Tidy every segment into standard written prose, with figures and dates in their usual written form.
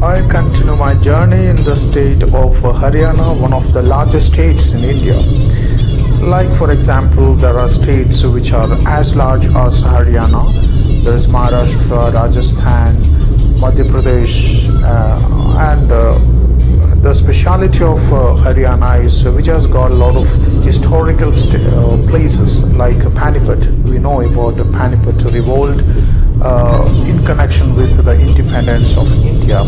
I continue my journey in the state of Haryana, one of the largest states in India. Like, for example, there are states which are as large as Haryana. There is Maharashtra, Rajasthan, Madhya Pradesh, and the speciality of Haryana is which has got a lot of historical places like Panipat. We know about the Panipat revolt in connection with the independence of India.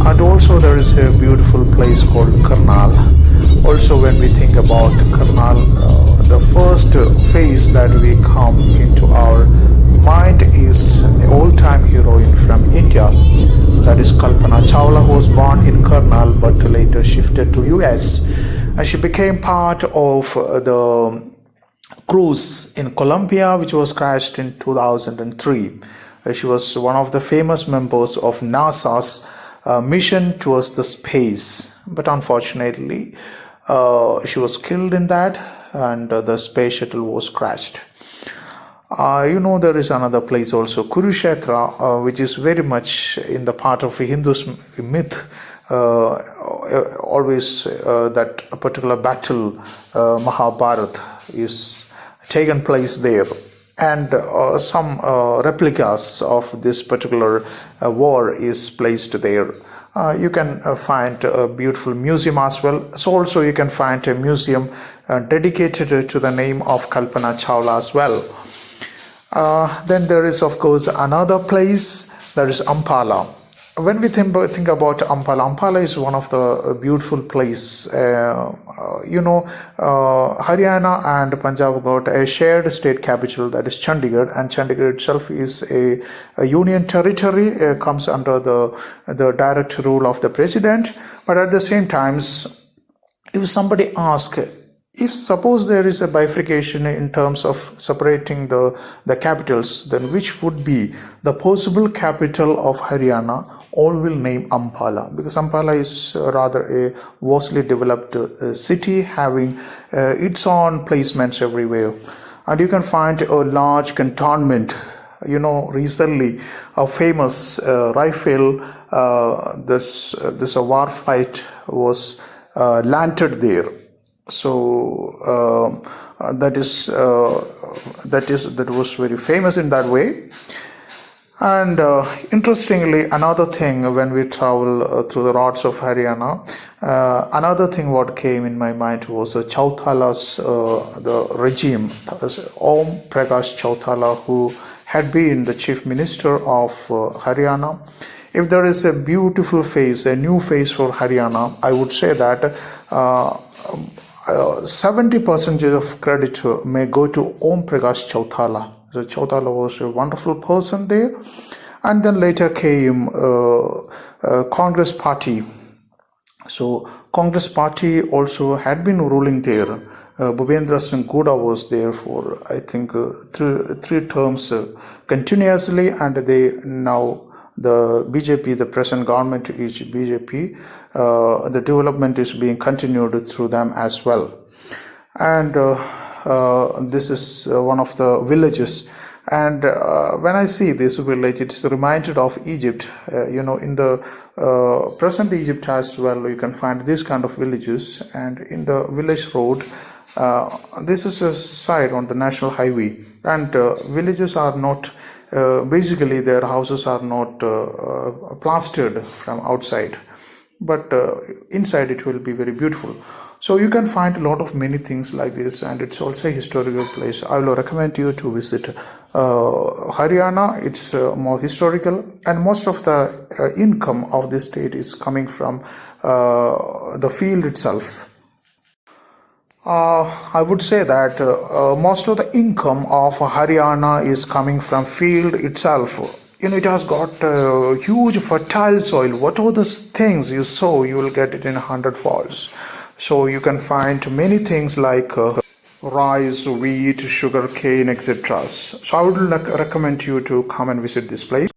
And also there is a beautiful place called Karnal. Also, when we think about Karnal, the first face that we come into our mind is an old-time heroine from India, that is Kalpana Chawla, who was born in Karnal but later shifted to US, and she became part of the cruise in Colombia, which was crashed in 2003. She was one of the famous members of NASA's mission towards the space, but unfortunately she was killed in that, and the space shuttle was crashed. There is another place also, Kurukshetra, which is very much in the part of Hindu myth. Always that a particular battle, Mahabharata, is taken place there, and some replicas of this particular war is placed there. You can find a beautiful museum as well. So also you can find a museum dedicated to the name of Kalpana Chawla as well. Then there is, of course, another place, that is Ampala. When we think about Ampala is one of the beautiful place. Haryana and Punjab got a shared state capital, that is Chandigarh, and Chandigarh itself is a union territory, comes under the direct rule of the president. But at the same time, if somebody asks, if suppose there is a bifurcation in terms of separating the capitals, then which would be the possible capital of Haryana? All will name Ampala, because Ampala is rather a vastly developed city, having its own placements everywhere. And you can find a large cantonment. Recently a famous rifle, this war fight was landed there. So that was very famous in that way. And interestingly, another thing, when we travel through the roads of Haryana, another thing what came in my mind was Chautala's the regime, Om Prakash Chautala, who had been the chief minister of Haryana. If there is a beautiful face, a new face for Haryana, I would say that 70% of credit may go to Om Prakash Chautala. So Chautala was a wonderful person there. And then later came Congress Party. So Congress Party also had been ruling there. Bhupendra Singh Hooda was there for, I think, three terms continuously, and they now the BJP, the present government is BJP. The development is being continued through them as well. And this is one of the villages. And when I see this village, it's reminded of Egypt. In the present Egypt as well, you can find these kind of villages. And in the village road, this is a side on the national highway. And villages are not, basically their houses are not plastered from outside, but inside it will be very beautiful. So you can find a lot of many things like this, and it's also a historical place. I will recommend you to visit Haryana. It's more historical, and most of the income of this state is coming from the field itself. I would say that most of the income of Haryana is coming from field itself. It has got huge fertile soil. Whatever the things you sow, you will get it in 100 folds. So you can find many things like rice, wheat, sugar cane, etc. So I would recommend you to come and visit this place.